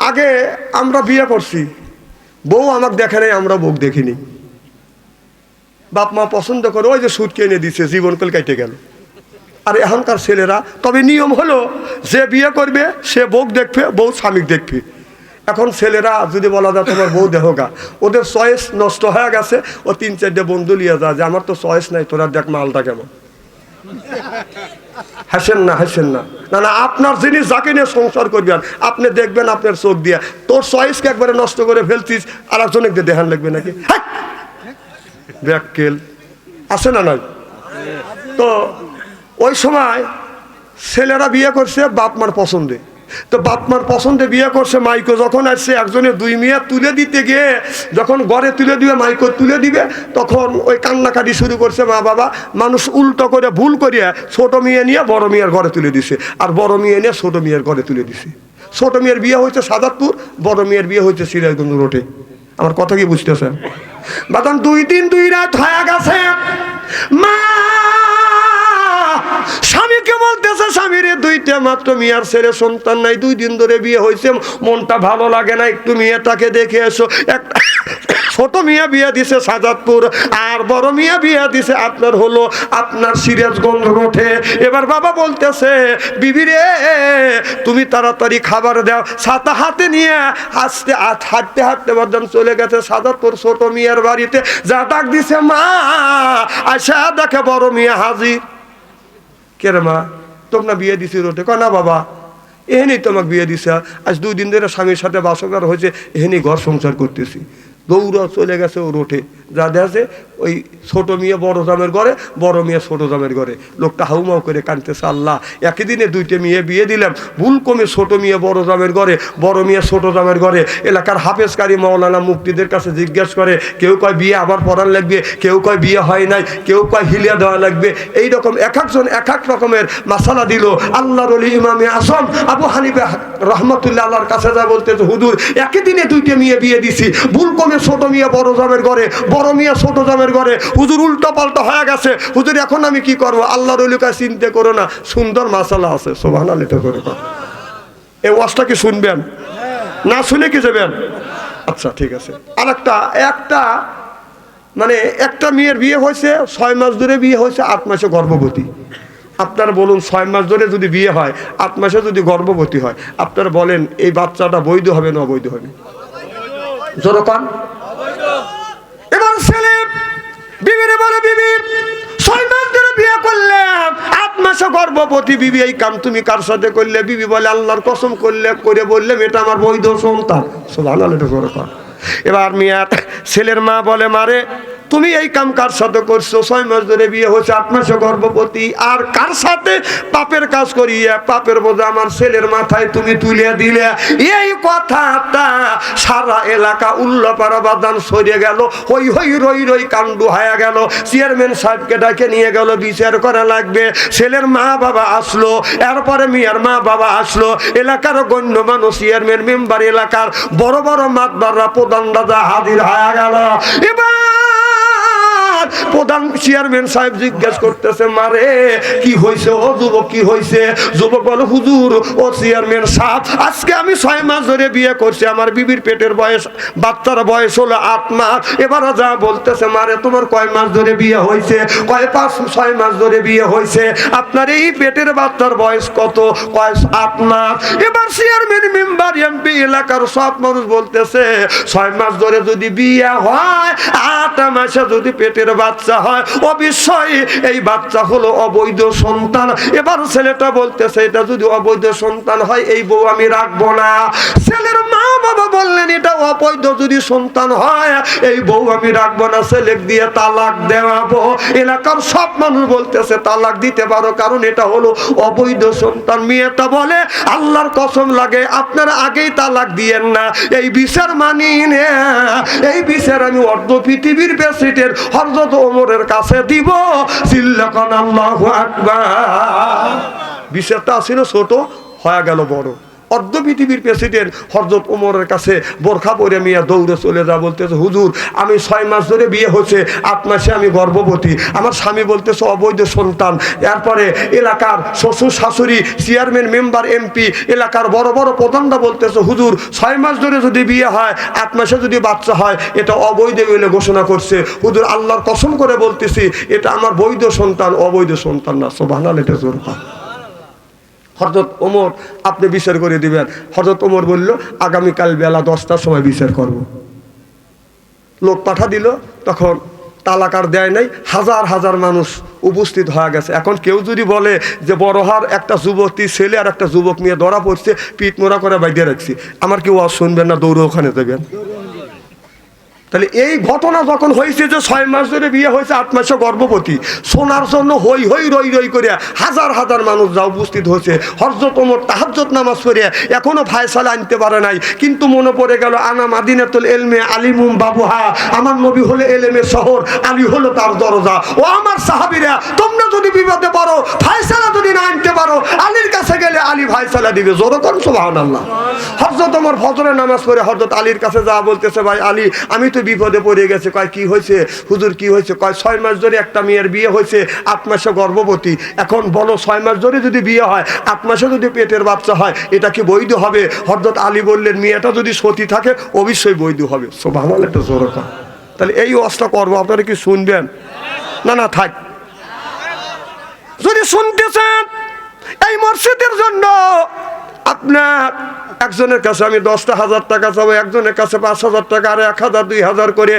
আগে আমরা বিয়ে করছি, বউ আমাকে দেখে নাই, আমরা বউ দেখিনি। বাপ মা পছন্দ করে ওই যে সুদ কিনে দিচ্ছে, জীবনকাল কেটে গেল। আর এখনকার ছেলেরা, তবে নিয়ম হলো যে বিয়ে করবে সে বউ দেখবে, বউ স্বামী দেখবে। এখন ছেলেরা যদি বলা যায় তোমার বউ দেহগা, ওদের চয়েস নষ্ট হয়ে গেছে। ও 3-4টে বন্ধু লিয়ে যায় যে আমার তো চয়েস নাই, তোরা দেখ মালটা কেমন। হাসেন না, হাসেন না। না না, আপনার জিনিস যাকে নিয়ে সংসার করবেন আপনি দেখবেন আপনার চোখ দিয়ে। তোর চয়েসকে একবারে নষ্ট করে ফেলছিস, আর একজনকে দেখান লাগবে নাকি? ব্যাককেল আছে না নাই? তো ওই সময় ছেলেরা বিয়ে করছে বাপ মার পছন্দে। তো বাপ মার পছন্দে বিয়ে করছে, মাইকো যখন আসছে একজনের 2 মেয়ে তুলে দিতে গিয়ে যখন ঘরে তুলে দিবে, মাইকো তুলে দিবে, তখন ওই কান্নাকাটি শুরু করছে মা বাবা। মানুষ উল্টো করে ভুল করিয়া ছোট মেয়ে নিয়ে বড় মেয়ের ঘরে তুলে দিছে, আর বড় মেয়ে নিয়ে ছোট মেয়ের ঘরে তুলে দিছে। ছোট মেয়ের বিয়ে হয়েছে সাজাদপুর, বড় মেয়ের বিয়ে হয়েছে সিরাজগঞ্জ রোডে। আমার কথা কি বুঝতেছেন? বাদান 2 দিন 2 রাত হয়ে গেছে। মা স্বামীকে বলতেছে, স্বামীরে 2টা মাত্র মেয়ের ছেলে সন্তান নাই, 2 দিন ধরে বিয়ে হয়েছে, মনটা ভালো লাগে না, একটু মেয়েটাকে দেখে এসো। একটা ছোট মেয়ে বিয়ে দিছে সাজাদপুর, আর বড় মেয়ে বিয়ে দিছে আপনার সিরাজগঞ্জ রোডে। এবার বাবা বলতেছে, বিবি রে তুমি তাড়াতাড়ি খাবার দাও। ছাতা হাতে নিয়ে হাঁটতে হাঁটতে বর্ধন চলে গেছে সাজাদপুর ছোট মেয়ের বাড়িতে। যা ডাক দিছে মা, আশা দেখে বড় মেয়ে হাজির। কে রে মা, তোমরা বিয়ে দিছি রোটে? না বাবা, এহেনি তোমাকে বিয়ে দিছে, আজ 2 দিন ধরে স্বামীর সাথে বাসকার হয়েছে, এহেনি ঘর সংসার করতেছি। দৌড়া চলে গেছে ও রোটে। যা দেখে ওই ছোট মেয়ে বড় জামের ঘরে, বড় মেয়ে ছোট জামের ঘরে। লোকটা হাউমাউ করে কাঁদতেছে, আল্লাহ একই দিনে 2টে মেয়ে বিয়ে দিলাম, ভুল কমে ছোট মেয়ে বড় জামের ঘরে, বড় মেয়ে ছোট জামের ঘরে। এলাকার হাফেজকারী মাওলানা মুফতিদের কাছে জিজ্ঞেস করে, কেউ কয় বিয়ে আবার পড়ান লাগবে, কেউ কয় বিয়ে হয় নাই, কেউ কয় হিলিয়া দেওয়া লাগবে। এইরকম এক একজন এক এক রকমের মাসালা দিল। আল্লাহর ওলি ইমামে আজম আবু হানিফা রহমতুল্লাহ আল্লাহর কাছে যা বলতেছে, হুজুর একই দিনে 2টে মেয়ে বিয়ে দিছি, ভুল কমে ছোট মেয়ে বড় জামের ঘরে, বড় মেয়ে ছোট জামের ঘরে। হুজুর উল্টা পাল্টা হয়ে গেছে, হুজুর এখন আমি কি করবো? আল্লাহর ওলির কাছে চিন্তা করো না, সুন্দর মাসালা আছে। সুবহানাল্লাহ করে এই ওয়াজটা কি শুনবেন না শুনে কি যাবেন? আচ্ছা ঠিক আছে। আর একটা মানে একটা মেয়ের বিয়ে হয়েছে 6 মাস ধরে বিয়ে হয়েছে, 8 মাসে গর্ভবতী। আপনারা বলুন, 6 মাস ধরে যদি বিয়ে হয়, 8 মাসে যদি গর্ভবতী হয়, আপনারা বলেন এই বাচ্চাটা বৈধ হবে না অবৈধ হবে? জোরকান। এবার ছেলে বিবিরে বলে, বিবি 6 মাস ধরে বিয়ে করলে, 8 মাসে গর্ভবতী, বিবি এই কাম তুমি কার সাথে করলে? বিবি বলে, আল্লাহর কসম করে বললাম এটা আমার বৈধ সন্তান। সুবহানাল্লাহ। এবার মিয়া ছেলের মা বলে, মারে তুমি এই কাম কার সাথে করছো? 6 মাস ধরে বিয়ে হয়েছে, 8 মাসে গর্ভবতী, আর কার সাথে? পাপের কাজ করিয়া পাপের বোঝা আমার ছেলের মাথায় তুমি তুলে দিলে। এই কথাটা সারা এলাকা উল্লাপাড়া বাদান সরে গেল, হই হই রই রই কাণ্ডু হয়ে গেল। চেয়ারম্যান সাহেবকে ডাকে নিয়ে গেল, বিচার করা লাগবে। ছেলের মা বাবা আসলো, এরপরে মিয়ার মা বাবা আসলো, এলাকার গণ্য মানুষ, চেয়ারম্যান মেম্বার, এলাকার বড় বড় মাতবাররা, প্রধান রাজা হাজির হয়ে গেল। এবার প্রধান চেয়ারম্যান সাহেব জিজ্ঞেস করতেছে, মারে কি হয়েছে? ও যুবক কি হয়েছে? যুবক বলে, হুজুর ও চেয়ারম্যান সাহেব, আজকে আমি 6 মাস ধরে বিয়ে করছি, আমার বিবির পেটের বয়স, বাচ্চার বয়স হলো 8 মাস। এবার যা বলতেছে, মারে তোমার কয় মাস ধরে বিয়ে হয়েছে? কয় 6 মাস ধরে বিয়ে হয়েছে। আপনার এই পেটের বাচ্চার বয়স কত? কয় 8 মাস। এবার চেয়ারম্যান মেম্বার এমপি এলাকার সব মানুষ বলতেছে, 6 মাস ধরে যদি বিয়ে হয়, 8 মাসে যদি পেটের বাচ্চা হয়, অবশ্যই এই বাচ্চা হলো অবৈধ সন্তান। এবার ছেলেটা বলতেছে, এটা যদি অবৈধ সন্তান হয়, এই বউ আমি রাখবো না। ছেলের মা বাবা বললেন, এটা অবৈধ যদি সন্তান হয়, এই বউ আমি রাখবো না, ছেলে দিয়ে তালাক দেওয়াবো। এলাকার সব মানুষ বলতেছে, তালাক দিতে পারো, কারণ এটা হলো অবৈধ সন্তান। মেয়েটা বলে, আল্লাহর কসম লাগে আপনারা আগেই তালাক দিয়েন না, এই বিচার মানি না, এই বিচার আমি অর্ধ পৃথিবীর প্রেসিডেন্ট হযরত ওমরের কাছে দিব। চিল্লাকান আল্লাহু আকবার। বিচারটা ছিল ছোট, হয়ে গেল বড়। অর্ধ পৃথিবীর প্রেসিডেন্ট হযরত ওমরের কাছে বোরখা পরে মিয়া দৌড়ে চলে যা বলতেছে, হুজুর আমি 6 মাস ধরে বিয়ে হয়েছে, 8 মাসে আমি গর্ভবতী, আমার স্বামী বলতেছে অবৈধ সন্তান। এরপরে এলাকার শ্বশুর শাশুড়ি, চেয়ারম্যান, মেম্বার, এমপি, এলাকার বড় বড় প্রধানরা বলতেছে, হুজুর 6 মাস ধরে যদি বিয়ে হয়, 8 মাসে যদি বাচ্চা হয়, এটা অবৈধ বলে ঘোষণা করছে। হুজুর আল্লাহর কসম করে বলতেছি, এটা আমার বৈধ সন্তান, অবৈধ সন্তান না। সুবহানাল্লাহ, এটা জোর কথা। হযরত ওমর আপনি বিচার করে দিবেন। হযরত ওমর বলল, আগামীকাল বেলা 10টার সময় বিচার করব। লোক পাঠা দিল, তখন তালাক আর দেয় নাই, হাজার হাজার মানুষ উপস্থিত হয়ে গেছে। এখন কেউ যদি বলে যে বড়হার একটা যুবতী ছেলে আর একটা যুবক নিয়ে ধরা পড়ছে, পিঠ মোড়া করে বাইরে রাখছি, আমার কেউ আর শুনবেন না, দৌড়ে ওখানে দেবেন। তাহলে এই ঘটনা যখন হয়েছে যে 6 মাস ধরে বিয়ে হয়েছে, 8 মাসে গর্ভবতী, শোনার জন্য হই হই রই রই করে হাজার হাজার মানুষ যা উপস্থিত হয়েছে। হযরত ওমর তাহাজ্জুদ নামাজ পড়ে এখনো ফায়সালা আনতে পারে নাই, কিন্তু মনে পড়ে গেল, আনা মাদিনাতুল ইলমে আলিমুম বাবুহা, আমার নবী হলো ইলমের শহর, আলী হলো তার দরজা। ও আমার সাহাবীরা, তোমরা যদি বিপদে পড়ো, ফায়সালা যদি না আনতে পারো, আলীর কাছে গেলে আলী ফায়সালা দিবে। জোরে কোন সুবহানাল্লাহ। হযরত ওমর ফজরের নামাজ পড়ে হযরত আলীর কাছে যা বলতেছে, ভাই আলী, আমি তো বিপদে পড়ে গেছে। কয় কি হয়েছে হুজুর, কি হয়েছে? কয় 6 মাস ধরে একটা মেয়ের বিয়ে হয়েছে, 8 মাসে গর্ভবতী। এখন বলো 6 মাস ধরে যদি বিয়ে হয়, 8 মাসে যদি পেটের বাচ্চা হয়, এটা কি বৈধ হবে? হযরত আলী বললেন, মেয়েটা যদি সতী থাকে অবশ্যই বৈধ হবে। সুবহানাল্লাহ, একটা জোরে কথা। তাহলে এই ওয়াজটা করবো, আপনারা কি শুনবেন? না না থাক, যদি শুনতেছেন এই মসজিদের জন্য আপনার একজনের কাছে আমি 10,000 টাকা চাবো, একজনের কাছে 5,000 টাকা, আর 1,000 2,000 করে